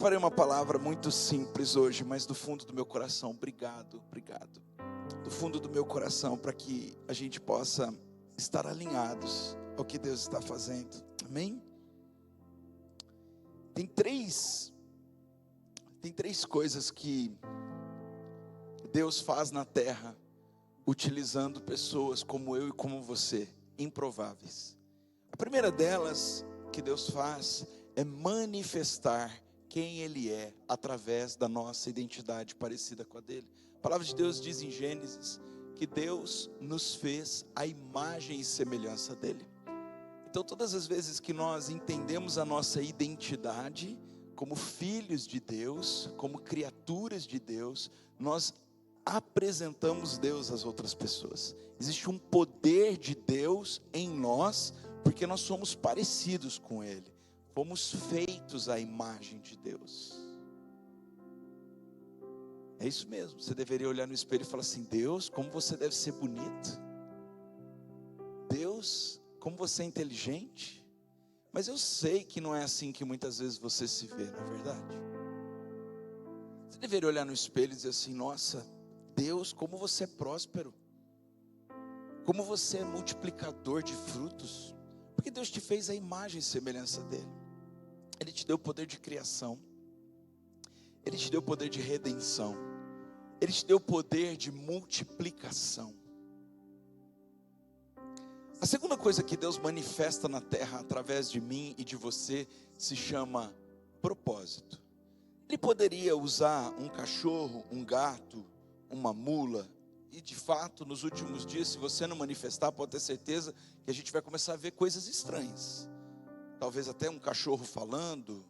preparei uma palavra muito simples hoje, mas do fundo do meu coração, obrigado. Do fundo do meu coração, para que a gente possa estar alinhados ao que Deus está fazendo. Amém? Tem três coisas que Deus faz na terra, utilizando pessoas como eu e como você, improváveis. A primeira delas que Deus faz é manifestar quem Ele é, através da nossa identidade parecida com a dele. A palavra de Deus diz em Gênesis, que Deus nos fez a imagem e semelhança dele. Então todas as vezes que nós entendemos a nossa identidade, como filhos de Deus, como criaturas de Deus, nós apresentamos Deus às outras pessoas. Existe um poder de Deus em nós, porque nós somos parecidos com Ele. Fomos feitos à imagem de Deus. É isso mesmo, você deveria olhar no espelho e falar assim: Deus, como você deve ser bonito. Deus, como você é inteligente. Mas eu sei que não é assim que muitas vezes você se vê, não é verdade? Você deveria olhar no espelho e dizer assim: nossa, Deus, como você é próspero. Como você é multiplicador de frutos. Porque Deus te fez a imagem e semelhança dele. Ele te deu o poder de criação. Ele te deu o poder de redenção. Ele te deu o poder de multiplicação. A segunda coisa que Deus manifesta na terra através de mim e de você se chama propósito. Ele poderia usar um cachorro, um gato, uma mula. E de fato, nos últimos dias, se você não manifestar, pode ter certeza que a gente vai começar a ver coisas estranhas. Talvez até um cachorro falando,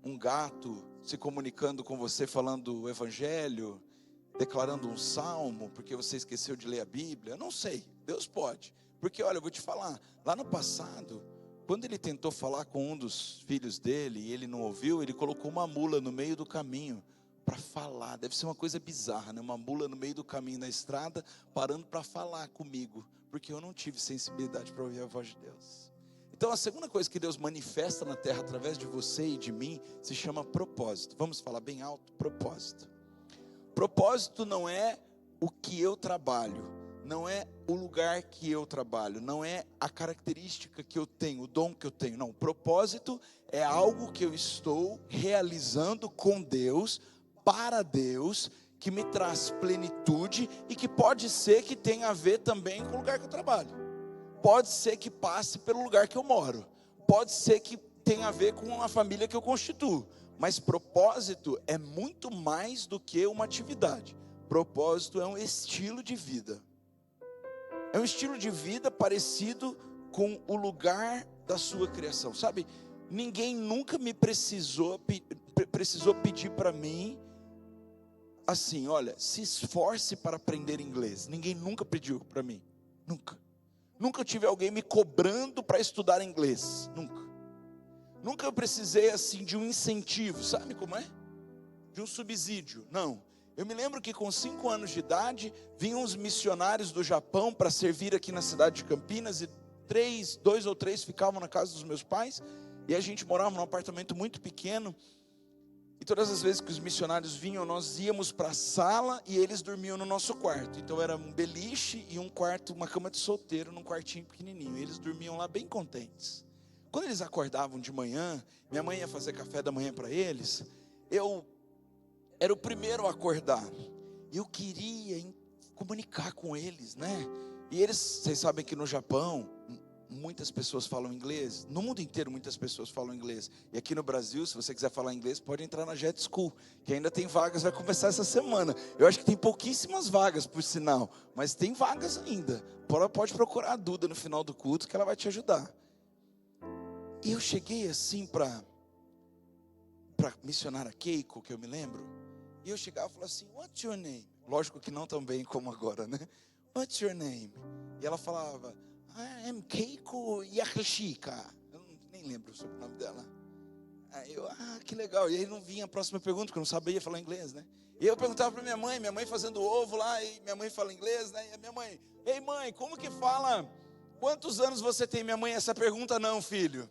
um gato se comunicando com você, falando o evangelho, declarando um salmo, porque você esqueceu de ler a Bíblia. Não sei, Deus pode. Porque olha, eu vou te falar, lá no passado, quando ele tentou falar com um dos filhos dele, e ele não ouviu, ele colocou uma mula no meio do caminho, para falar. Deve ser uma coisa bizarra, né? Uma mula no meio do caminho na estrada, parando para falar comigo, porque eu não tive sensibilidade para ouvir a voz de Deus. Então a segunda coisa que Deus manifesta na terra através de você e de mim se chama propósito. Vamos falar bem alto? Propósito. Propósito não é o que eu trabalho, não é o lugar que eu trabalho, não é a característica que eu tenho, o dom que eu tenho. Não, propósito é algo que eu estou realizando com Deus, para Deus, que me traz plenitude e que pode ser que tenha a ver também com o lugar que eu trabalho. Pode ser que passe pelo lugar que eu moro. Pode ser que tenha a ver com a família que eu constituo. Mas propósito é muito mais do que uma atividade. Propósito é um estilo de vida. É um estilo de vida parecido com o lugar da sua criação. Sabe, ninguém nunca me precisou pedir para mim assim: olha, se esforce para aprender inglês. Ninguém nunca pediu para mim. Nunca tive alguém me cobrando para estudar inglês. Nunca eu precisei assim de um incentivo, sabe como é? De um subsídio, não. Eu me lembro que com 5 anos de idade, vinham os missionários do Japão para servir aqui na cidade de Campinas, e 2 ou 3 ficavam na casa dos meus pais, e a gente morava num apartamento muito pequeno, e todas as vezes que os missionários vinham, nós íamos para a sala, e eles dormiam no nosso quarto. Então era um beliche e um quarto, uma cama de solteiro, num quartinho pequenininho, e eles dormiam lá bem contentes. Quando eles acordavam de manhã, minha mãe ia fazer café da manhã para eles, eu era o primeiro a acordar, eu queria comunicar com eles, né? E eles, vocês sabem que no Japão, muitas pessoas falam inglês, no mundo inteiro muitas pessoas falam inglês, e aqui no Brasil, se você quiser falar inglês, pode entrar na Jet School, que ainda tem vagas, vai começar essa semana. Eu acho que tem pouquíssimas vagas, por sinal, mas tem vagas ainda. Pode procurar a Duda no final do culto, que ela vai te ajudar. E eu cheguei assim para missionária Keiko, que eu me lembro, e eu chegava e falava assim: what's your name? Lógico que não tão bem como agora, né? What's your name? E ela falava: I am Keiko Yakashika. Eu nem lembro o sobrenome dela. Aí eu, que legal. E aí não vinha a próxima pergunta, porque eu não sabia falar inglês, né? E eu perguntava para minha mãe fazendo ovo lá, e minha mãe fala inglês, né? E a minha mãe: ei mãe, como que fala? Quantos anos você tem? Minha mãe: essa pergunta não, filho.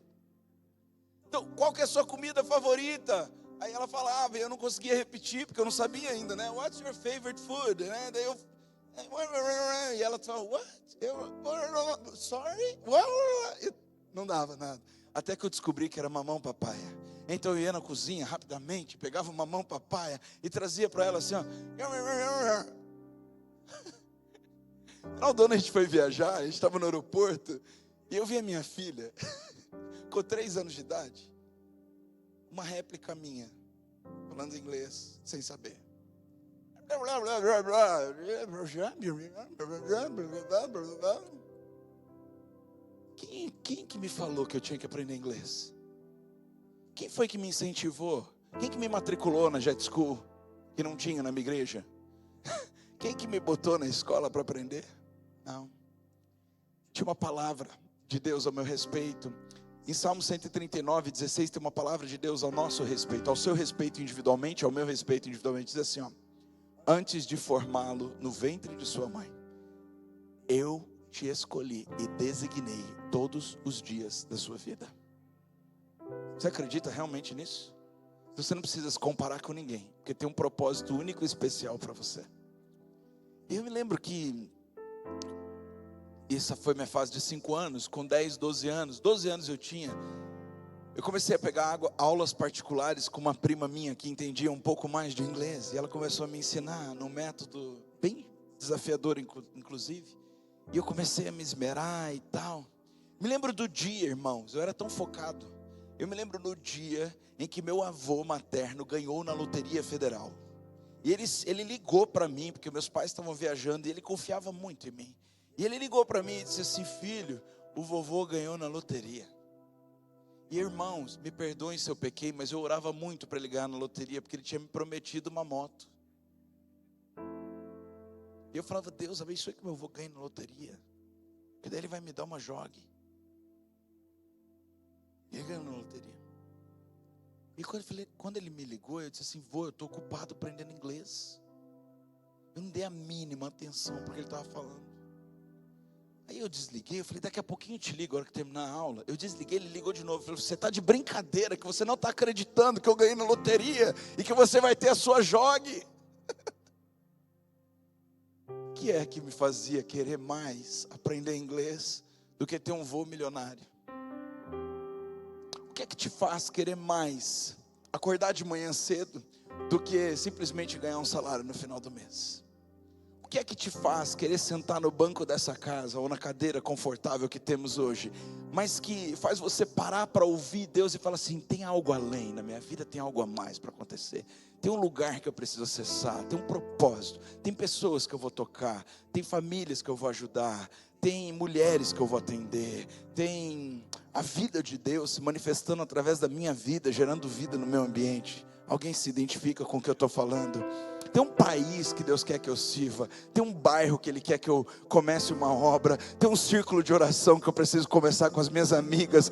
Então, qual que é a sua comida favorita? Aí ela falava e eu não conseguia repetir, porque eu não sabia ainda, né? What's your favorite food? Né? Daí eu... E ela falava, what? Sorry? Não dava nada. Até que eu descobri que era mamão papaya. Então eu ia na cozinha rapidamente, pegava uma mamão papaya e trazia para ela assim, ó. Final do ano a gente foi viajar, a gente estava no aeroporto, e eu vi a minha filha, com 3 anos de idade, uma réplica minha, falando inglês, sem saber. Quem que me falou que eu tinha que aprender inglês? Quem foi que me incentivou? Quem que me matriculou na Jet School, que não tinha na minha igreja? Quem que me botou na escola para aprender? Não. Tinha uma palavra de Deus ao meu respeito. Em Salmo 139, 16, tem uma palavra de Deus ao nosso respeito, ao seu respeito individualmente, ao meu respeito individualmente. Diz assim, ó: antes de formá-lo no ventre de sua mãe, eu te escolhi e designei todos os dias da sua vida. Você acredita realmente nisso? Você não precisa se comparar com ninguém, porque tem um propósito único e especial para você. E eu me lembro que essa foi minha fase de 5 anos, com 10, 12 anos. 12 anos eu tinha. Eu comecei a pegar aulas particulares com uma prima minha que entendia um pouco mais de inglês. E ela começou a me ensinar num método bem desafiador, inclusive. E eu comecei a me esmerar e tal. Me lembro do dia, irmãos, eu era tão focado. Eu me lembro no dia em que meu avô materno ganhou na Loteria Federal. E ele ligou para mim, porque meus pais estavam viajando e ele confiava muito em mim. E ele ligou para mim e disse assim: filho, o vovô ganhou na loteria. E irmãos, me perdoem se eu pequei, mas eu orava muito para ele ganhar na loteria, porque ele tinha me prometido uma moto. E eu falava: Deus, abençoe que meu avô ganhe na loteria, porque daí ele vai me dar uma jogue. E ele ganhou na loteria. E quando ele me ligou, eu disse assim: vô, eu estou ocupado aprendendo inglês. Eu não dei a mínima atenção para o que ele estava falando. Aí eu desliguei, eu falei: daqui a pouquinho eu te ligo, a hora que terminar a aula. Eu desliguei, ele ligou de novo. Eu falei: você está de brincadeira, que você não está acreditando que eu ganhei na loteria e que você vai ter a sua jogue. O que é que me fazia querer mais aprender inglês do que ter um voo milionário? O que é que te faz querer mais acordar de manhã cedo do que simplesmente ganhar um salário no final do mês? O que é que te faz querer sentar no banco dessa casa ou na cadeira confortável que temos hoje, mas que faz você parar para ouvir Deus e falar assim: tem algo além na minha vida, tem algo a mais para acontecer, tem um lugar que eu preciso acessar, tem um propósito, tem pessoas que eu vou tocar, tem famílias que eu vou ajudar, tem mulheres que eu vou atender, tem a vida de Deus se manifestando através da minha vida, gerando vida no meu ambiente. Alguém se identifica com o que eu estou falando? Tem um país que Deus quer que eu sirva, tem um bairro que Ele quer que eu comece uma obra, tem um círculo de oração que eu preciso começar com as minhas amigas,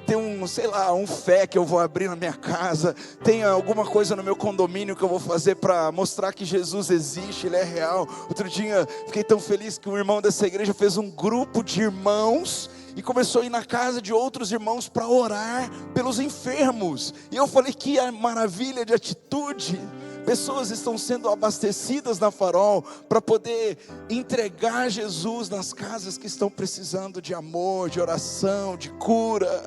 tem um, sei lá, um fé que eu vou abrir na minha casa, tem alguma coisa no meu condomínio que eu vou fazer para mostrar que Jesus existe, Ele é real. Outro dia fiquei tão feliz que um irmão dessa igreja fez um grupo de irmãos e começou a ir na casa de outros irmãos para orar pelos enfermos. E eu falei: que maravilha de atitude. Pessoas estão sendo abastecidas na Farol para poder entregar Jesus nas casas que estão precisando de amor, de oração, de cura.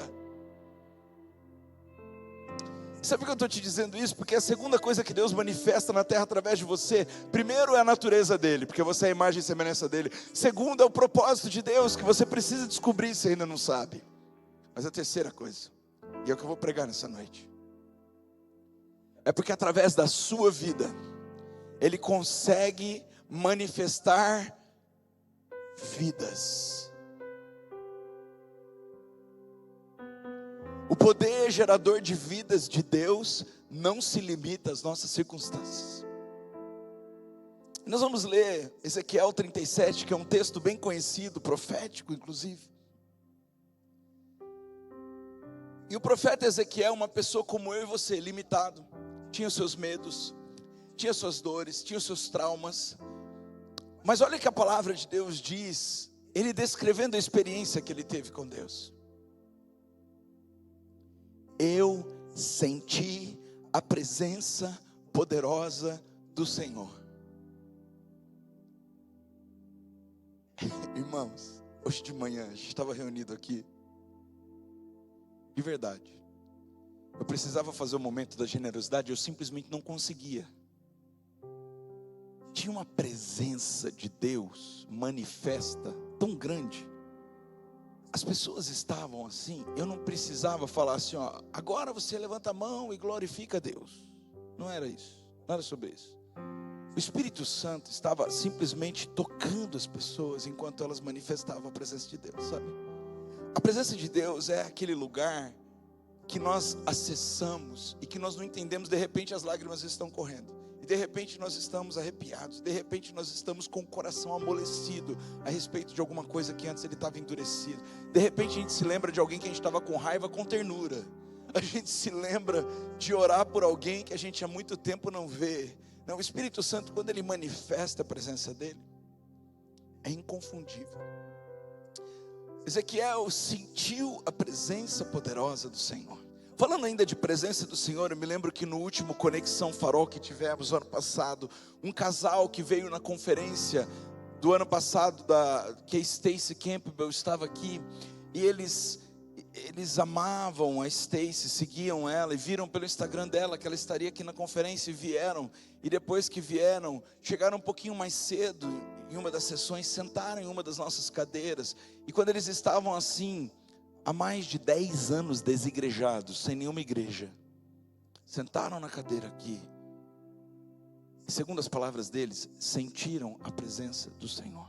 Sabe por que eu estou te dizendo isso? Porque a segunda coisa que Deus manifesta na terra através de você, primeiro é a natureza dele, porque você é a imagem e semelhança dele. Segundo é o propósito de Deus, que você precisa descobrir se ainda não sabe. Mas a terceira coisa, e é o que eu vou pregar nessa noite, é porque através da sua vida Ele consegue manifestar vidas. O poder gerador de vidas de Deus não se limita às nossas circunstâncias. Nós vamos ler Ezequiel 37, que é um texto bem conhecido, profético inclusive. E o profeta Ezequiel, uma pessoa como eu e você, limitado, tinha os seus medos, tinha suas dores, tinha os seus traumas. Mas olha que a palavra de Deus diz, ele descrevendo a experiência que ele teve com Deus. Eu senti a presença poderosa do Senhor. Irmãos, hoje de manhã a gente estava reunido aqui, de verdade, eu precisava fazer o momento da generosidade, eu simplesmente não conseguia. Tinha uma presença de Deus manifesta tão grande. As pessoas estavam assim, eu não precisava falar assim, ó, agora você levanta a mão e glorifica a Deus. Não era isso, não era sobre isso. O Espírito Santo estava simplesmente tocando as pessoas enquanto elas manifestavam a presença de Deus, sabe? A presença de Deus é aquele lugar que nós acessamos e que nós não entendemos, de repente as lágrimas estão correndo. E de repente nós estamos arrepiados, de repente nós estamos com o coração amolecido a respeito de alguma coisa que antes ele estava endurecido. De repente a gente se lembra de alguém que a gente estava com raiva, com ternura. A gente se lembra de orar por alguém que a gente há muito tempo não vê. Não, o Espírito Santo, quando ele manifesta a presença dele, é inconfundível. Ezequiel sentiu a presença poderosa do Senhor. Falando ainda de presença do Senhor, eu me lembro que no último Conexão Farol que tivemos ano passado, um casal que veio na conferência do ano passado, que a Stacy Campbell estava aqui, e eles amavam a Stacy, seguiam ela e viram pelo Instagram dela que ela estaria aqui na conferência e vieram. E depois que vieram, chegaram um pouquinho mais cedo em uma das sessões, sentaram em uma das nossas cadeiras. E quando eles estavam assim, há mais de 10 anos desigrejados, sem nenhuma igreja, sentaram na cadeira aqui, e segundo as palavras deles, sentiram a presença do Senhor.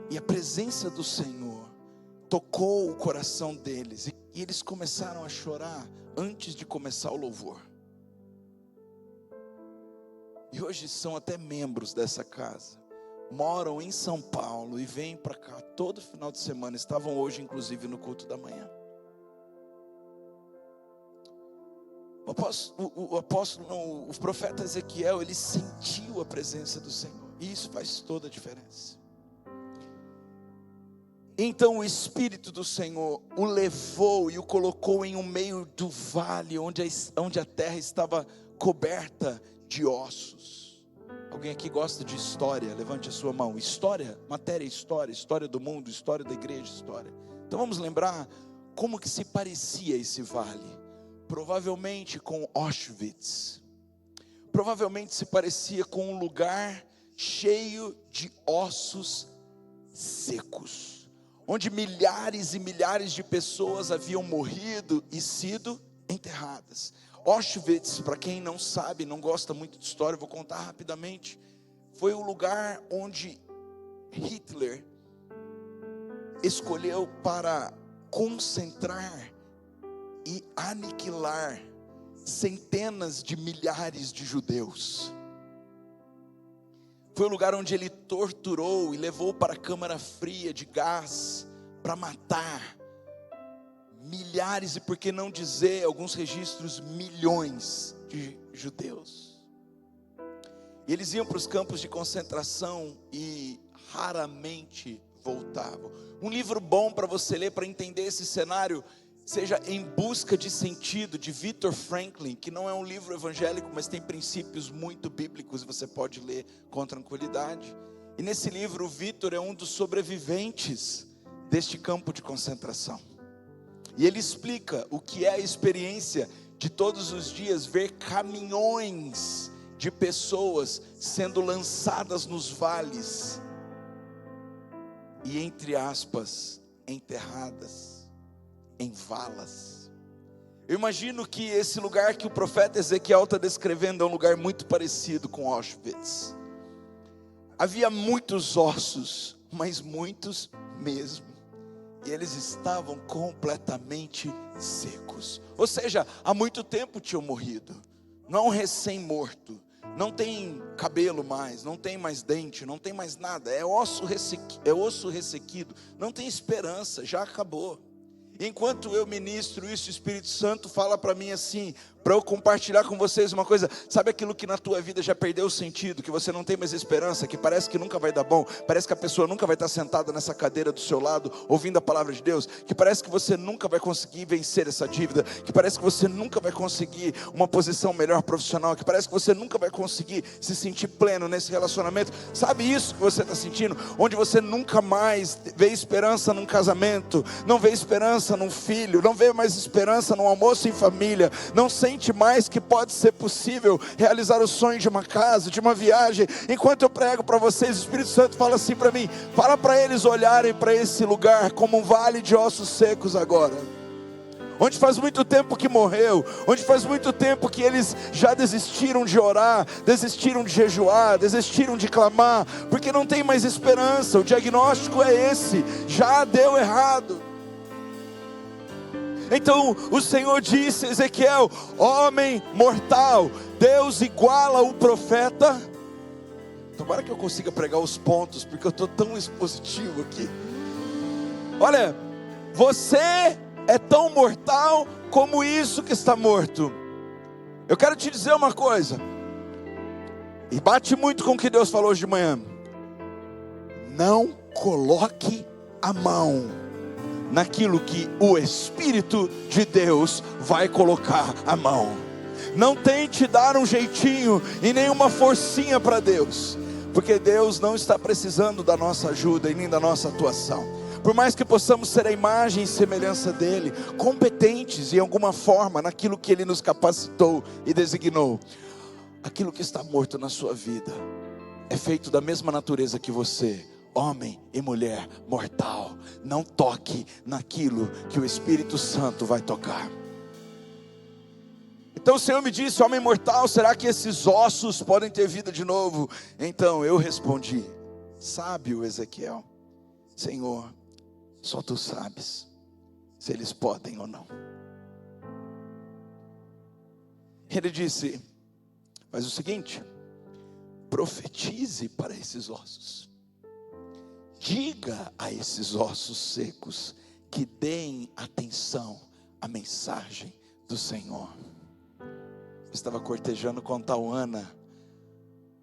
E a presença do Senhor tocou o coração deles, e eles começaram a chorar antes de começar o louvor. E hoje são até membros dessa casa, moram em São Paulo e vêm para cá todo final de semana. Estavam hoje inclusive no culto da manhã. O profeta Ezequiel, ele sentiu a presença do Senhor, e isso faz toda a diferença. Então o Espírito do Senhor o levou e o colocou em um meio do vale, onde a terra estava coberta de ossos. Alguém aqui gosta de história? Levante a sua mão. História, matéria, história do mundo, história da igreja, história. Então vamos lembrar como que se parecia esse vale. Provavelmente com Auschwitz. Provavelmente se parecia com um lugar cheio de ossos secos, onde milhares e milhares de pessoas haviam morrido e sido enterradas. Auschwitz, para quem não sabe, não gosta muito de história, eu vou contar rapidamente. Foi o lugar onde Hitler escolheu para concentrar e aniquilar centenas de milhares de judeus. Foi o lugar onde ele torturou e levou para a câmara fria de gás para matar milhares, e por que não dizer, alguns registros, milhões de judeus. E eles iam para os campos de concentração e raramente voltavam. Um livro bom para você ler, para entender esse cenário, seja Em Busca de Sentido, de Viktor Frankl, que não é um livro evangélico, mas tem princípios muito bíblicos, você pode ler com tranquilidade. E nesse livro, o Viktor é um dos sobreviventes deste campo de concentração. E ele explica o que é a experiência de todos os dias ver caminhões de pessoas sendo lançadas nos vales e, entre aspas, enterradas em valas. Eu imagino que esse lugar que o profeta Ezequiel está descrevendo é um lugar muito parecido com Auschwitz. Havia muitos ossos, mas muitos mesmo. E eles estavam completamente secos. Ou seja, há muito tempo tinham morrido. Não recém-morto. Não tem cabelo mais, não tem mais dente, não tem mais nada. É osso ressequido. Não tem esperança, já acabou. Enquanto eu ministro isso, o Espírito Santo fala para mim assim, para eu compartilhar com vocês uma coisa. Sabe aquilo que na tua vida já perdeu o sentido, que você não tem mais esperança, que parece que nunca vai dar bom, parece que a pessoa nunca vai estar sentada nessa cadeira do seu lado, ouvindo a palavra de Deus, que parece que você nunca vai conseguir vencer essa dívida, que parece que você nunca vai conseguir uma posição melhor profissional, que parece que você nunca vai conseguir se sentir pleno nesse relacionamento. Sabe isso que você está sentindo? Onde você nunca mais vê esperança num casamento, não vê esperança num filho, não vê mais esperança num almoço em família, não sente mais que pode ser possível realizar o sonho de uma casa, de uma viagem. Enquanto eu prego para vocês, o Espírito Santo fala assim para mim: fala para eles olharem para esse lugar como um vale de ossos secos agora, onde faz muito tempo que morreu, onde faz muito tempo que eles já desistiram de orar, desistiram de jejuar, desistiram de clamar, porque não tem mais esperança. O diagnóstico é esse: já deu errado. Então o Senhor disse a Ezequiel: homem mortal, Deus iguala o profeta. Tomara que eu consiga pregar os pontos, porque eu estou tão expositivo aqui. Olha, você é tão mortal como isso que está morto. Eu quero te dizer uma coisa, e bate muito com o que Deus falou hoje de manhã: não coloque a mão naquilo que o Espírito de Deus vai colocar a mão. Não tente dar um jeitinho e nenhuma forcinha para Deus, porque Deus não está precisando da nossa ajuda e nem da nossa atuação. Por mais que possamos ser a imagem e semelhança dEle, competentes em alguma forma naquilo que Ele nos capacitou e designou, aquilo que está morto na sua vida é feito da mesma natureza que você, homem e mulher mortal. Não toque naquilo que o Espírito Santo vai tocar. Então o Senhor me disse: homem mortal, será que esses ossos podem ter vida de novo? Então eu respondi: sábio Ezequiel, Senhor, só tu sabes se eles podem ou não. Ele disse: faz o seguinte, profetize para esses ossos. Diga a esses ossos secos que deem atenção à mensagem do Senhor. Eu estava cortejando com tal Ana.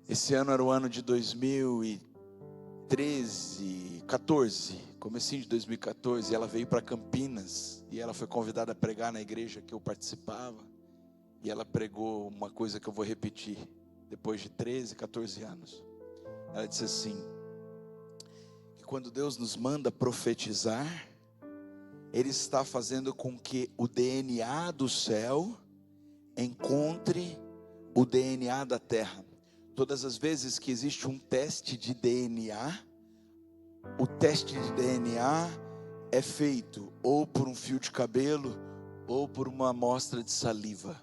Esse ano era o ano de 2014, comecinho de 2014. Ela veio para Campinas e ela foi convidada a pregar na igreja que eu participava. E ela pregou uma coisa que eu vou repetir depois de 13, 14 anos. Ela disse assim: quando Deus nos manda profetizar, Ele está fazendo com que o DNA do céu encontre o DNA da terra. Todas as vezes que existe um teste de DNA, o teste de DNA é feito ou por um fio de cabelo ou por uma amostra de saliva.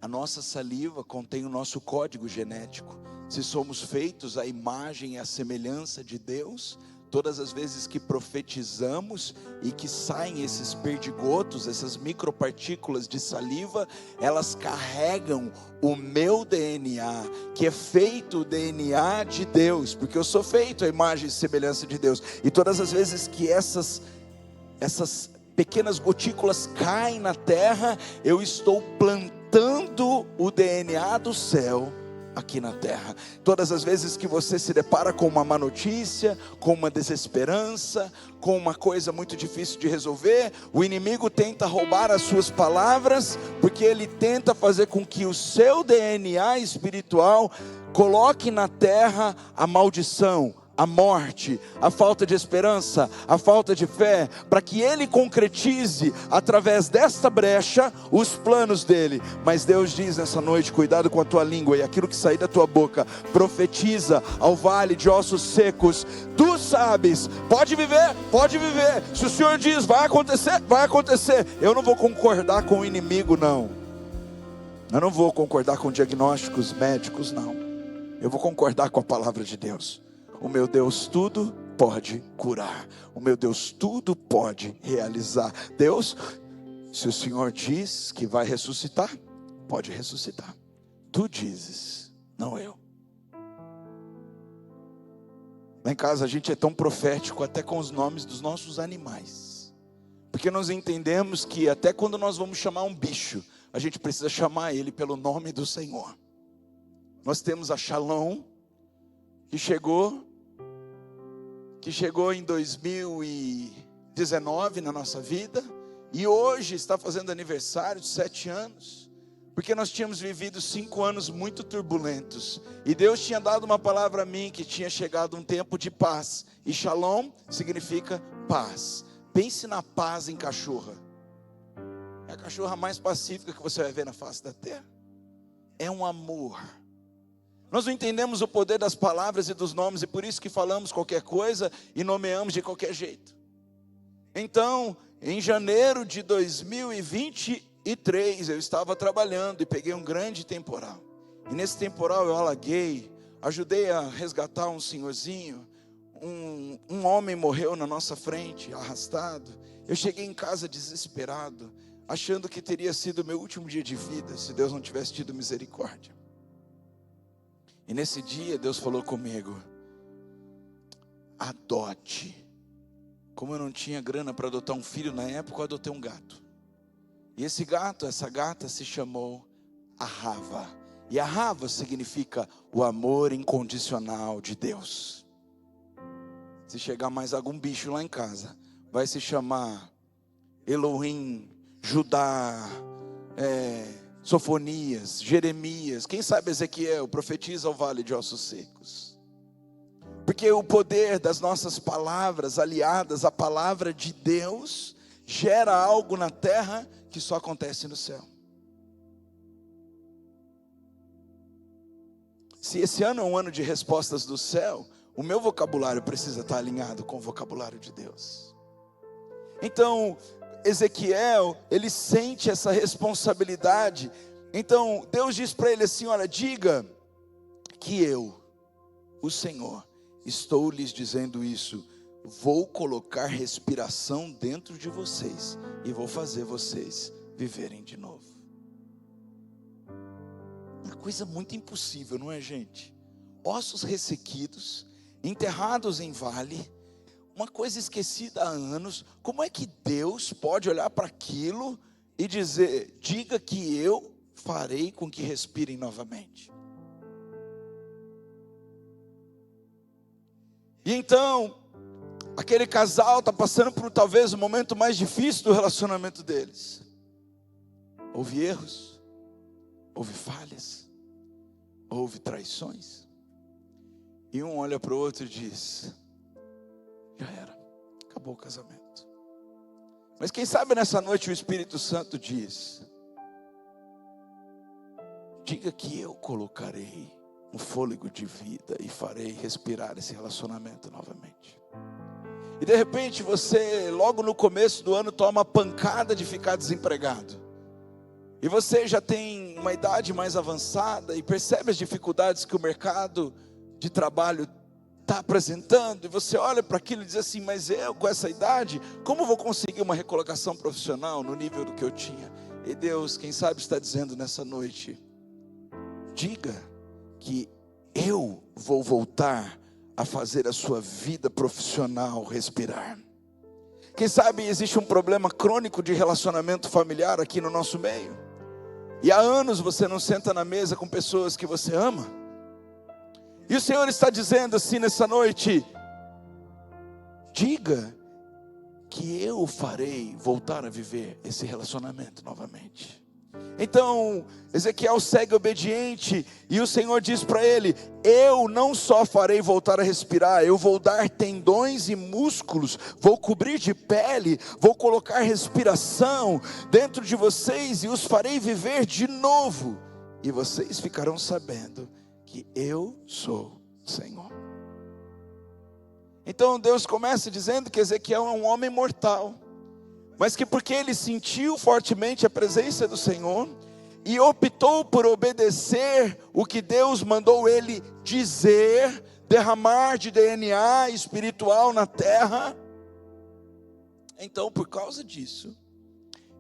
A nossa saliva contém o nosso código genético. Se somos feitos à imagem e à semelhança de Deus, todas as vezes que profetizamos e que saem esses perdigotos, essas micropartículas de saliva, elas carregam o meu DNA, que é feito o DNA de Deus, porque eu sou feito à imagem e semelhança de Deus. E todas as vezes que essas pequenas gotículas caem na terra, eu estou plantando o DNA do céu aqui na terra. Todas as vezes que você se depara com uma má notícia, com uma desesperança, com uma coisa muito difícil de resolver, o inimigo tenta roubar as suas palavras, porque ele tenta fazer com que o seu DNA espiritual coloque na terra a maldição, a morte, a falta de esperança, a falta de fé, para que ele concretize através desta brecha os planos dele. Mas Deus diz nessa noite: cuidado com a tua língua e aquilo que sair da tua boca. Profetiza ao vale de ossos secos. Tu sabes, pode viver, pode viver. Se o Senhor diz vai acontecer, vai acontecer. Eu não vou concordar com o inimigo, não. Eu não vou concordar com diagnósticos médicos, não. Eu vou concordar com a palavra de Deus. O meu Deus tudo pode curar. O meu Deus tudo pode realizar. Deus, se o Senhor diz que vai ressuscitar, pode ressuscitar. Tu dizes, não eu. Lá em casa a gente é tão profético até com os nomes dos nossos animais. Porque nós entendemos que até quando nós vamos chamar um bicho, a gente precisa chamar ele pelo nome do Senhor. Nós temos a Shalom, que chegou em 2019 na nossa vida, e hoje está fazendo aniversário de 7 anos, porque nós tínhamos vivido 5 anos muito turbulentos, e Deus tinha dado uma palavra a mim, que tinha chegado um tempo de paz, e Shalom significa paz. Pense na paz em cachorra, é a cachorra mais pacífica que você vai ver na face da terra, é um amor. Nós não entendemos o poder das palavras e dos nomes, e por isso que falamos qualquer coisa e nomeamos de qualquer jeito. Então, em janeiro de 2023, eu estava trabalhando e peguei um grande temporal. E nesse temporal eu alaguei, ajudei a resgatar um senhorzinho, um homem morreu na nossa frente, arrastado. Eu cheguei em casa desesperado, achando que teria sido o meu último dia de vida, se Deus não tivesse tido misericórdia. E nesse dia Deus falou comigo: adote. Como eu não tinha grana para adotar um filho na época, eu adotei um gato. E essa gata se chamou Ahava. E Ahava significa o amor incondicional de Deus. Se chegar mais algum bicho lá em casa, vai se chamar Elohim, Judá, Sofonias, Jeremias, quem sabe Ezequiel, profetiza ao vale de ossos secos. Porque o poder das nossas palavras aliadas à palavra de Deus gera algo na terra que só acontece no céu. Se esse ano é um ano de respostas do céu, o meu vocabulário precisa estar alinhado com o vocabulário de Deus. Então, Ezequiel, ele sente essa responsabilidade. Então Deus diz para ele assim: olha, diga que eu, o Senhor, estou lhes dizendo isso. Vou colocar respiração dentro de vocês e vou fazer vocês viverem de novo. Uma coisa muito impossível, não é, gente? Ossos ressequidos, enterrados em vale, uma coisa esquecida há anos. Como é que Deus pode olhar para aquilo e dizer: diga que eu farei com que respirem novamente? E então, aquele casal está passando por talvez o momento mais difícil do relacionamento deles. Houve erros, houve falhas, houve traições. E um olha para o outro e diz: já era, acabou o casamento. Mas quem sabe nessa noite o Espírito Santo diz: diga que eu colocarei um fôlego de vida e farei respirar esse relacionamento novamente. E de repente você, logo no começo do ano, toma a pancada de ficar desempregado. E você já tem uma idade mais avançada e percebe as dificuldades que o mercado de trabalho está apresentando, e você olha para aquilo e diz assim: mas eu com essa idade, como vou conseguir uma recolocação profissional no nível do que eu tinha? E Deus, quem sabe, está dizendo nessa noite: diga que eu vou voltar a fazer a sua vida profissional respirar. Quem sabe existe um problema crônico de relacionamento familiar aqui no nosso meio, e há anos você não senta na mesa com pessoas que você ama. E o Senhor está dizendo assim nessa noite: diga que eu farei voltar a viver esse relacionamento novamente. Então Ezequiel segue obediente, e o Senhor diz para ele: eu não só farei voltar a respirar, eu vou dar tendões e músculos, vou cobrir de pele, vou colocar respiração dentro de vocês e os farei viver de novo, e vocês ficarão sabendo que eu sou o Senhor. Então Deus começa dizendo que Ezequiel é um homem mortal, mas que porque ele sentiu fortemente a presença do Senhor e optou por obedecer o que Deus mandou ele dizer, derramar de DNA espiritual na terra, então por causa disso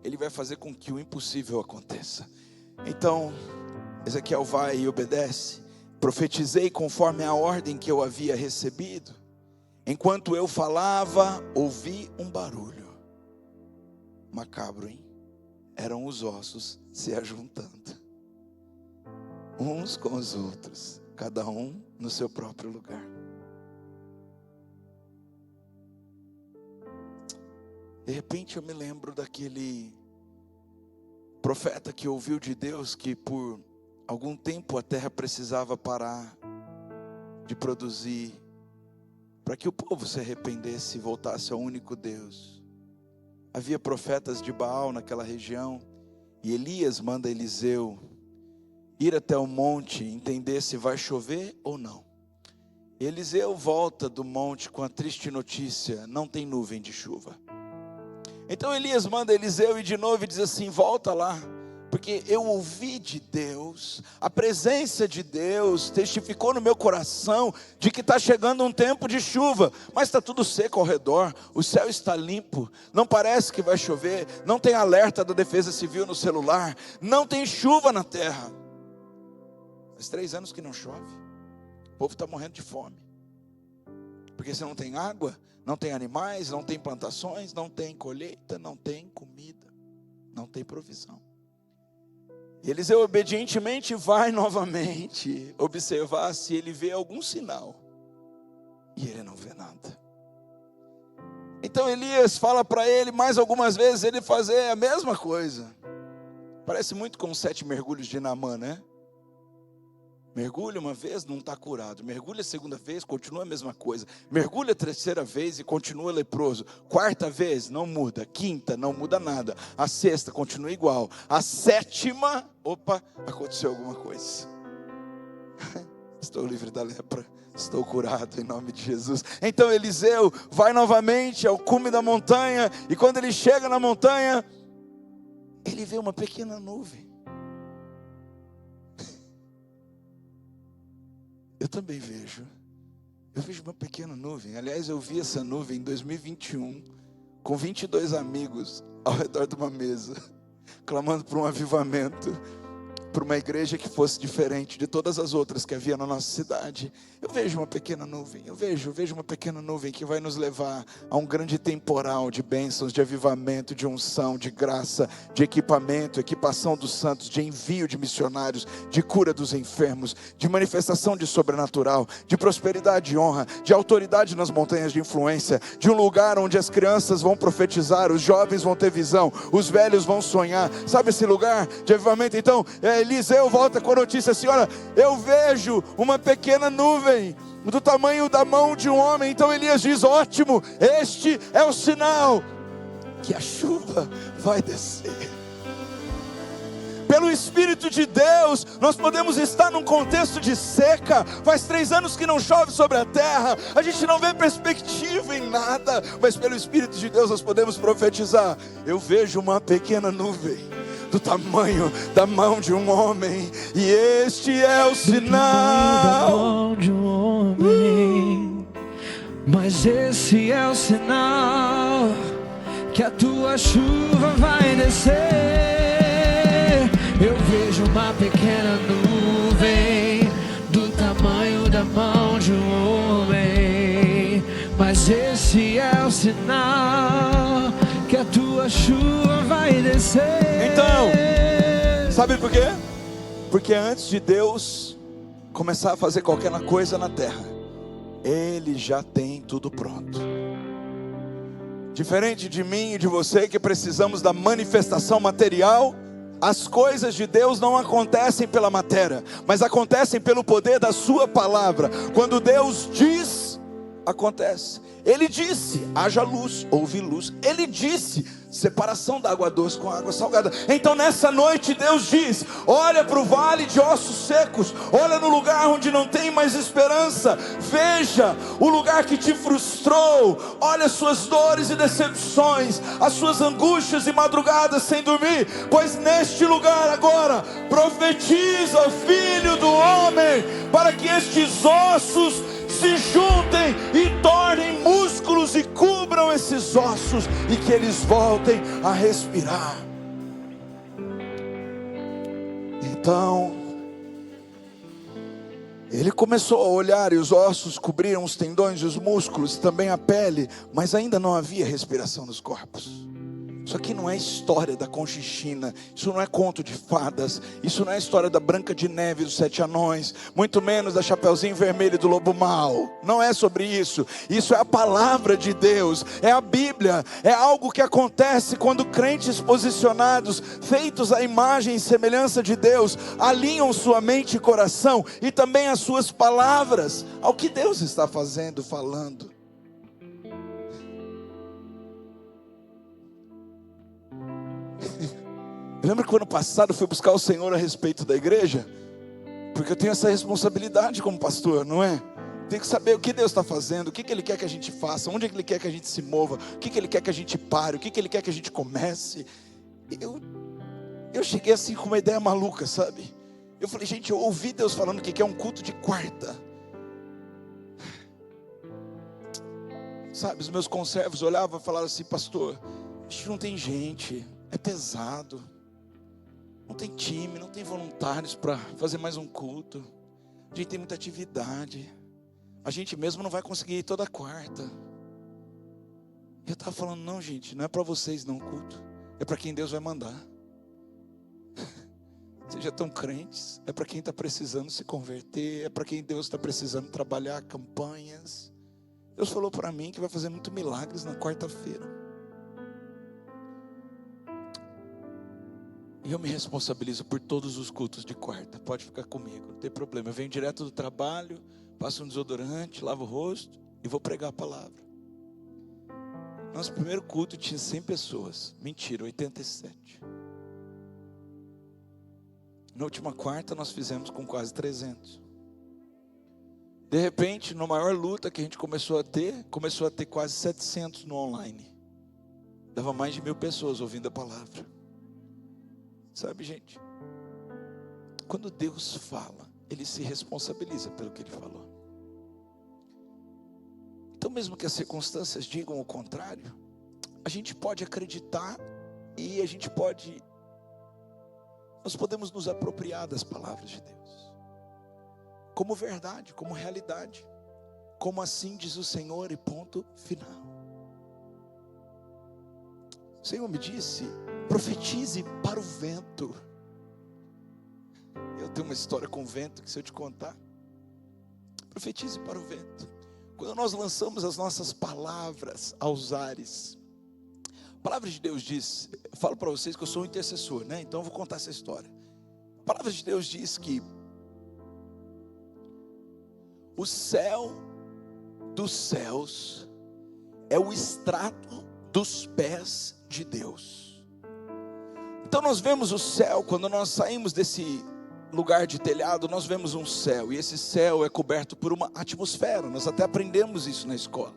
ele vai fazer com que o impossível aconteça. Então Ezequiel vai e obedece. Profetizei conforme a ordem que eu havia recebido. Enquanto eu falava, ouvi um barulho. Macabro, hein? Eram os ossos se ajuntando, uns com os outros, cada um no seu próprio lugar. De repente eu me lembro daquele profeta que ouviu de Deus que por algum tempo a terra precisava parar de produzir, para que o povo se arrependesse e voltasse ao único Deus. Havia profetas de Baal naquela região, e Elias manda Eliseu ir até o monte, entender se vai chover ou não. Eliseu volta do monte com a triste notícia: não tem nuvem de chuva. Então Elias manda Eliseu ir de novo e diz assim: volta lá, porque eu ouvi de Deus, a presença de Deus testificou no meu coração de que está chegando um tempo de chuva, mas está tudo seco ao redor, o céu está limpo, não parece que vai chover, não tem alerta da Defesa Civil no celular, não tem chuva na terra. Faz 3 anos que não chove, o povo está morrendo de fome, porque se não tem água, não tem animais, não tem plantações, não tem colheita, não tem comida, não tem provisão. E Eliseu obedientemente vai novamente observar se ele vê algum sinal, e ele não vê nada. Então Elias fala para ele mais algumas vezes ele fazer a mesma coisa. Parece muito com os 7 mergulhos de Naamã, né? Mergulha uma vez, não está curado. Mergulha a segunda vez, continua a mesma coisa. Mergulha a terceira vez e continua leproso. 4ª vez, não muda. 5ª, não muda nada. A 6ª, continua igual. A 7ª, opa, aconteceu alguma coisa. Estou livre da lepra. Estou curado em nome de Jesus. Então Eliseu vai novamente ao cume da montanha. E quando ele chega na montanha, ele vê uma pequena nuvem. Eu também vejo. Eu vejo uma pequena nuvem. Aliás, eu vi essa nuvem em 2021, com 22 amigos ao redor de uma mesa, clamando por um avivamento, por uma igreja que fosse diferente de todas as outras que havia na nossa cidade. Eu vejo uma pequena nuvem, eu vejo uma pequena nuvem que vai nos levar a um grande temporal de bênçãos, de avivamento, de unção, de graça, de equipamento, equipação dos santos, de envio de missionários, de cura dos enfermos, de manifestação de sobrenatural, de prosperidade e honra, de autoridade nas montanhas de influência, de um lugar onde as crianças vão profetizar, os jovens vão ter visão, os velhos vão sonhar. Sabe esse lugar de avivamento? Então Eliseu volta com a notícia assim: olha, eu vejo uma pequena nuvem do tamanho da mão de um homem. Então Elias diz: ótimo, este é o sinal que a chuva vai descer. Pelo Espírito de Deus, nós podemos estar num contexto de seca. Faz 3 anos que não chove sobre a terra, a gente não vê perspectiva em nada, mas pelo Espírito de Deus nós podemos profetizar: eu vejo uma pequena nuvem do tamanho da mão de um homem, e este é o sinal. Do tamanho da mão de um homem, mas esse é o sinal que a tua chuva vai descer. Eu vejo uma pequena nuvem do tamanho da mão de um homem, mas esse é o sinal que a tua chuva vai descer. Então, sabe por quê? Porque antes de Deus começar a fazer qualquer coisa na terra, Ele já tem tudo pronto. Diferente de mim e de você, que precisamos da manifestação material, as coisas de Deus não acontecem pela matéria, mas acontecem pelo poder da sua palavra. Quando Deus diz, acontece. Ele disse: haja luz, houve luz. Ele disse: separação da água doce com a água salgada. Então nessa noite Deus diz: olha para o vale de ossos secos, olha no lugar onde não tem mais esperança, veja o lugar que te frustrou, olha as suas dores e decepções, as suas angústias e madrugadas sem dormir, pois neste lugar agora profetiza, Filho do homem, para que estes ossos se juntem e tornem músculos e cubram esses ossos, e que eles voltem a respirar. Então ele começou a olhar, e os ossos cobriram os tendões e os músculos, também a pele, mas ainda não havia respiração nos corpos. Isso aqui não é história da Conchichina, isso não é conto de fadas, isso não é história da Branca de Neve e dos 7 anões, muito menos da Chapeuzinho Vermelho e do Lobo Mau. Não é sobre isso. Isso é a palavra de Deus, é a Bíblia, é algo que acontece quando crentes posicionados, feitos à imagem e semelhança de Deus, alinham sua mente e coração e também as suas palavras ao que Deus está fazendo, falando. Eu lembro que o ano passado eu fui buscar o Senhor a respeito da igreja, porque eu tenho essa responsabilidade como pastor, não é? Tenho que saber o que Deus está fazendo, o que Ele quer que a gente faça, onde Ele quer que a gente se mova, o que Ele quer que a gente pare, o que Ele quer que a gente comece. Eu cheguei assim com uma ideia maluca, sabe? Eu falei, gente, eu ouvi Deus falando que quer um culto de quarta. Sabe, os meus conservos olhavam e falaram assim, pastor, a gente não tem gente, é pesado. Não tem time, não tem voluntários para fazer mais um culto. A gente tem muita atividade. A gente mesmo não vai conseguir ir toda quarta. Eu estava falando, não gente, não é para vocês não o culto. É para quem Deus vai mandar. Vocês já estão crentes. É para quem está precisando se converter. É para quem Deus está precisando trabalhar campanhas. Deus falou para mim que vai fazer muito milagres na quarta-feira. E eu me responsabilizo por todos os cultos de quarta. Pode ficar comigo, não tem problema. Eu venho direto do trabalho, passo um desodorante, lavo o rosto e vou pregar a palavra. Nosso primeiro culto tinha 100 pessoas. Mentira, 87. Na última quarta nós fizemos com quase 300. De repente, na maior luta que a gente começou a ter quase 700 no online. Dava mais de 1000 pessoas ouvindo a palavra. Sabe, gente, quando Deus fala, Ele se responsabiliza pelo que Ele falou. Então mesmo que as circunstâncias digam o contrário, a gente pode acreditar e nós podemos nos apropriar das palavras de Deus, como verdade, como realidade, como assim diz o Senhor e ponto final. O Senhor me disse, profetize para o vento. Eu tenho uma história com o vento que se eu te contar. Profetize para o vento. Quando nós lançamos as nossas palavras aos ares, a palavra de Deus diz, eu falo para vocês que eu sou um intercessor, né? Então eu vou contar essa história. A palavra de Deus diz que o céu dos céus é o estrato dos pés de Deus. Então nós vemos o céu, quando nós saímos desse lugar de telhado, nós vemos um céu, e esse céu é coberto por uma atmosfera. Nós até aprendemos isso na escola.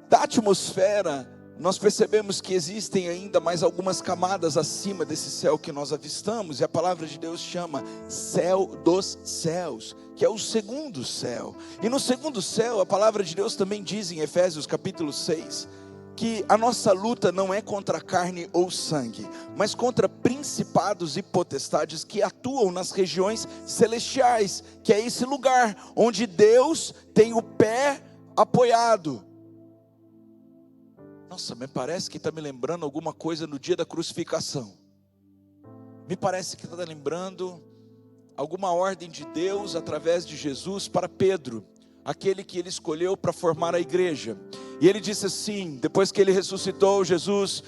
Da atmosfera, nós percebemos que existem ainda mais algumas camadas acima desse céu que nós avistamos, e a palavra de Deus chama céu dos céus, que é o segundo céu. E no segundo céu, a palavra de Deus também diz em Efésios capítulo 6, que a nossa luta não é contra carne ou sangue, mas contra principados e potestades que atuam nas regiões celestiais, que é esse lugar onde Deus tem o pé apoiado. Nossa, me parece que está me lembrando alguma coisa no dia da crucificação. Me parece que está lembrando alguma ordem de Deus através de Jesus para Pedro, aquele que Ele escolheu para formar a igreja. E Ele disse assim, depois que Ele ressuscitou, Jesus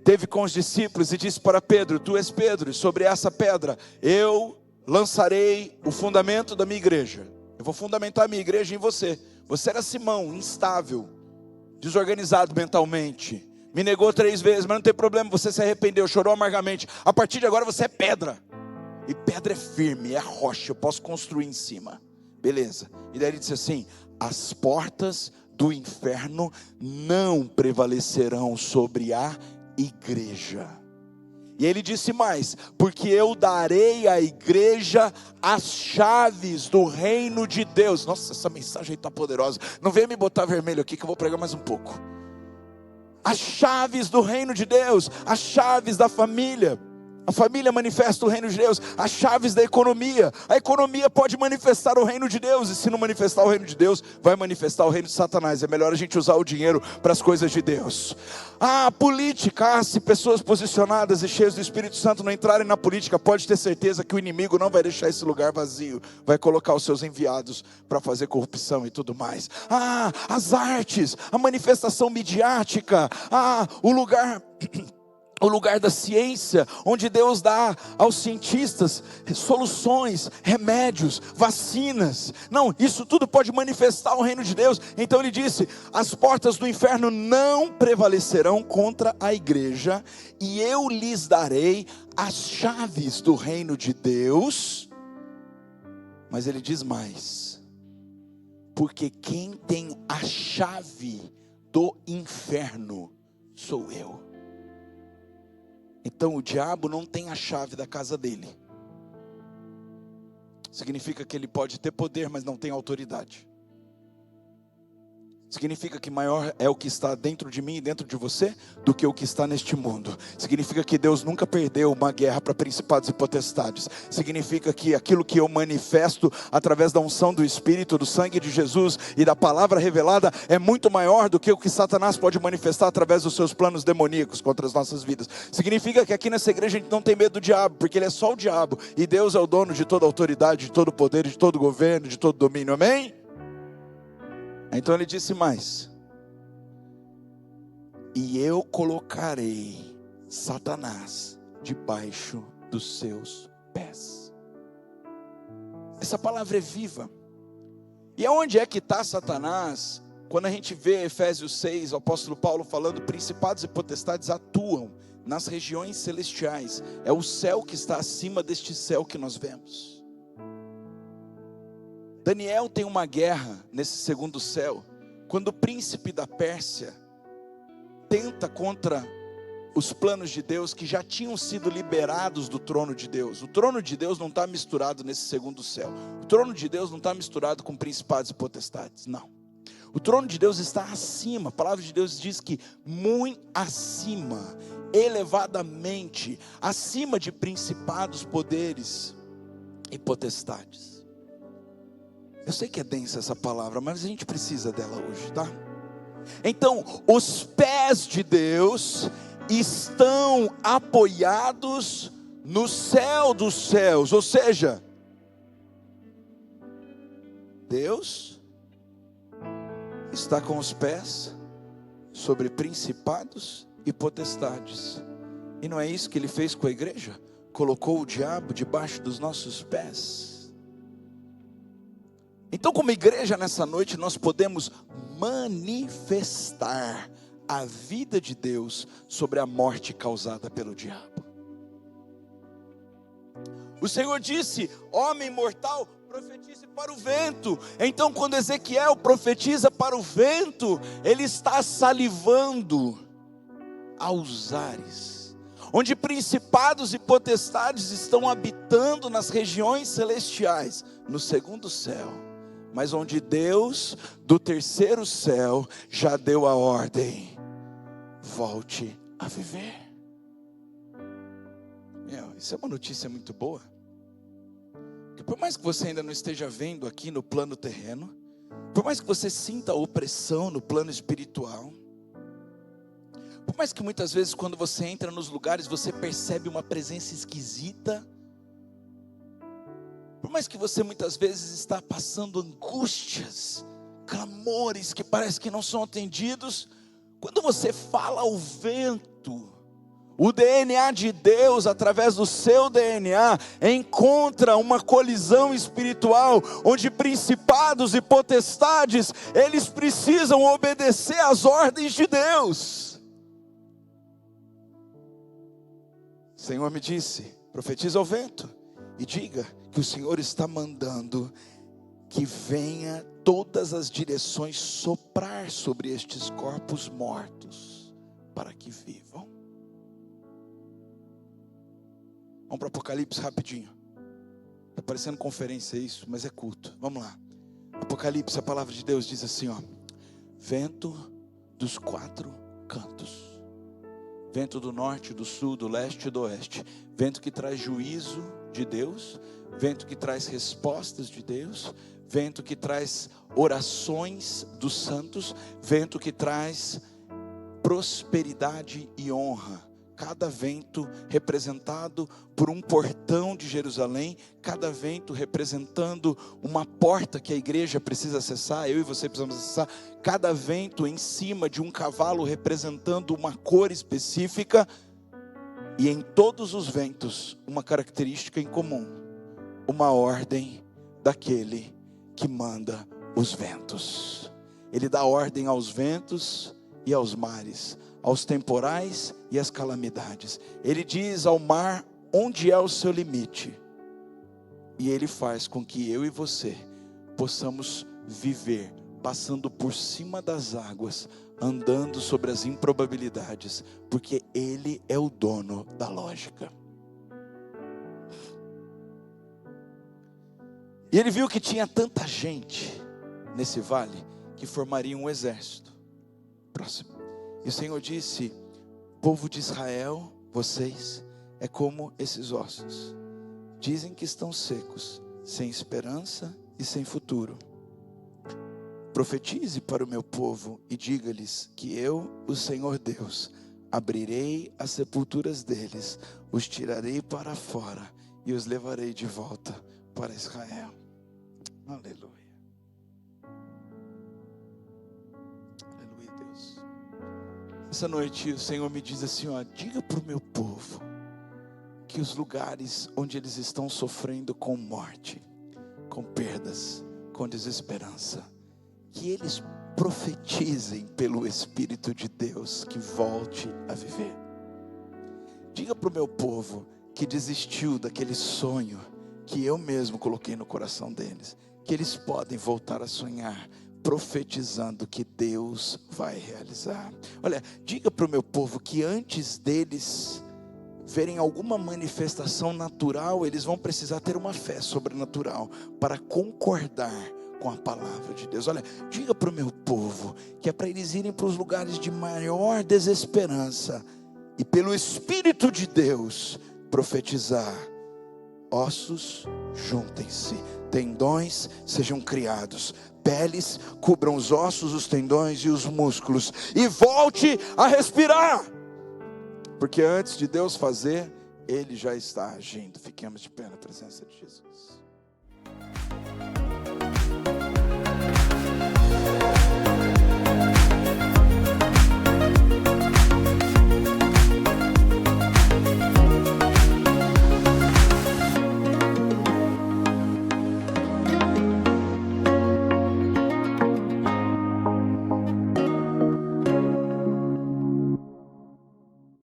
teve com os discípulos e disse para Pedro, tu és Pedro, e sobre essa pedra eu lançarei o fundamento da minha igreja. Eu vou fundamentar a minha igreja em você. Você era Simão, instável, desorganizado mentalmente, me negou 3 vezes, mas não tem problema, você se arrependeu, chorou amargamente. A partir de agora você é pedra, e pedra é firme, é rocha, eu posso construir em cima. Beleza, e daí Ele disse assim, as portas do inferno não prevalecerão sobre a igreja. E Ele disse mais, porque eu darei à igreja as chaves do reino de Deus. Nossa, essa mensagem está poderosa. Não venha me botar vermelho aqui que eu vou pregar mais um pouco. As chaves do reino de Deus, as chaves da família. A família manifesta o reino de Deus. As chaves da economia. A economia pode manifestar o reino de Deus. E se não manifestar o reino de Deus, vai manifestar o reino de Satanás. É melhor a gente usar o dinheiro para as coisas de Deus. A política. Se pessoas posicionadas e cheias do Espírito Santo não entrarem na política, pode ter certeza que o inimigo não vai deixar esse lugar vazio. Vai colocar os seus enviados para fazer corrupção e tudo mais. As artes. A manifestação midiática. O lugar da ciência, onde Deus dá aos cientistas soluções, remédios, vacinas. Não, isso tudo pode manifestar o reino de Deus. Então ele disse: as portas do inferno não prevalecerão contra a igreja, e eu lhes darei as chaves do reino de Deus. Mas ele diz mais: porque quem tem a chave do inferno sou eu. Então o diabo não tem a chave da casa dele. Significa que ele pode ter poder, mas não tem autoridade. Significa que maior é o que está dentro de mim e dentro de você do que o que está neste mundo. Significa que Deus nunca perdeu uma guerra para principados e potestades. Significa que aquilo que eu manifesto através da unção do Espírito, do sangue de Jesus e da palavra revelada é muito maior do que o que Satanás pode manifestar através dos seus planos demoníacos contra as nossas vidas. Significa que aqui nessa igreja a gente não tem medo do diabo, porque ele é só o diabo e Deus é o dono de toda autoridade, de todo poder, de todo governo, de todo domínio. Amém? Então ele disse mais: e eu colocarei Satanás debaixo dos seus pés. Essa palavra é viva. E aonde é que está Satanás? Quando a gente vê Efésios 6, o apóstolo Paulo falando: principados e potestades atuam nas regiões celestiais. É o céu que está acima deste céu que nós vemos. Daniel tem uma guerra nesse segundo céu, quando o príncipe da Pérsia tenta contra os planos de Deus que já tinham sido liberados do trono de Deus. O trono de Deus não está misturado nesse segundo céu. O trono de Deus não está misturado com principados e potestades, não. O trono de Deus está acima. A palavra de Deus diz que muito acima, elevadamente, acima de principados, poderes e potestades. Eu sei que é densa essa palavra, mas a gente precisa dela hoje, tá? Então, os pés de Deus estão apoiados no céu dos céus. Ou seja, Deus está com os pés sobre principados e potestades. E não é isso que Ele fez com a igreja? Colocou o diabo debaixo dos nossos pés. Então, como igreja, nessa noite, nós podemos manifestar a vida de Deus sobre a morte causada pelo diabo. O Senhor disse: homem mortal, profetize para o vento. Então, quando Ezequiel profetiza para o vento, ele está salivando aos ares, onde principados e potestades estão habitando nas regiões celestiais, no segundo céu. Mas onde Deus, do terceiro céu, já deu a ordem: volte a viver. Isso é uma notícia muito boa. Que por mais que você ainda não esteja vendo aqui no plano terreno, por mais que você sinta a opressão no plano espiritual, por mais que muitas vezes quando você entra nos lugares você percebe uma presença esquisita, por mais que você muitas vezes está passando angústias, clamores que parece que não são atendidos, quando você fala ao vento, o DNA de Deus, através do seu DNA, encontra uma colisão espiritual, onde principados e potestades, eles precisam obedecer às ordens de Deus. O Senhor me disse: profetiza ao vento e diga que o Senhor está mandando que venha todas as direções soprar sobre estes corpos mortos, para que vivam. Vamos para Apocalipse rapidinho. Está parecendo conferência isso, mas é culto. Vamos lá. Apocalipse, a palavra de Deus diz assim, ó: vento dos quatro cantos, vento do norte, do sul, do leste e do oeste, vento que traz juízo de Deus, vento que traz respostas de Deus, vento que traz orações dos santos, vento que traz prosperidade e honra. Cada vento representado por um portão de Jerusalém, cada vento representando uma porta que a igreja precisa acessar, eu e você precisamos acessar, cada vento em cima de um cavalo representando uma cor específica, e em todos os ventos uma característica em comum, uma ordem daquele que manda os ventos. Ele dá ordem aos ventos e aos mares, aos temporais e às calamidades. Ele diz ao mar onde é o seu limite, e Ele faz com que eu e você possamos viver passando por cima das águas, andando sobre as improbabilidades, porque Ele é o dono da lógica. E ele viu que tinha tanta gente nesse vale que formaria um exército. Próximo. E o Senhor disse: povo de Israel, vocês é como esses ossos. Dizem que estão secos, sem esperança e sem futuro. Profetize para o meu povo e diga-lhes que eu, o Senhor Deus, abrirei as sepulturas deles, os tirarei para fora e os levarei de volta para Israel. Aleluia. Aleluia, Deus. Essa noite o Senhor me diz assim, ó, diga para o meu povo que os lugares onde eles estão sofrendo com morte, com perdas, com desesperança, que eles profetizem pelo Espírito de Deus que volte a viver. Diga para o meu povo que desistiu daquele sonho que eu mesmo coloquei no coração deles, que eles podem voltar a sonhar, profetizando que Deus vai realizar. Olha, diga para o meu povo que antes deles verem alguma manifestação natural, eles vão precisar ter uma fé sobrenatural para concordar com a palavra de Deus. Olha, diga para o meu povo que é para eles irem para os lugares de maior desesperança e pelo Espírito de Deus profetizar: ossos juntem-se, tendões sejam criados, peles cubram os ossos, os tendões e os músculos, e volte a respirar, porque antes de Deus fazer, Ele já está agindo. Fiquemos de pé na presença de Jesus.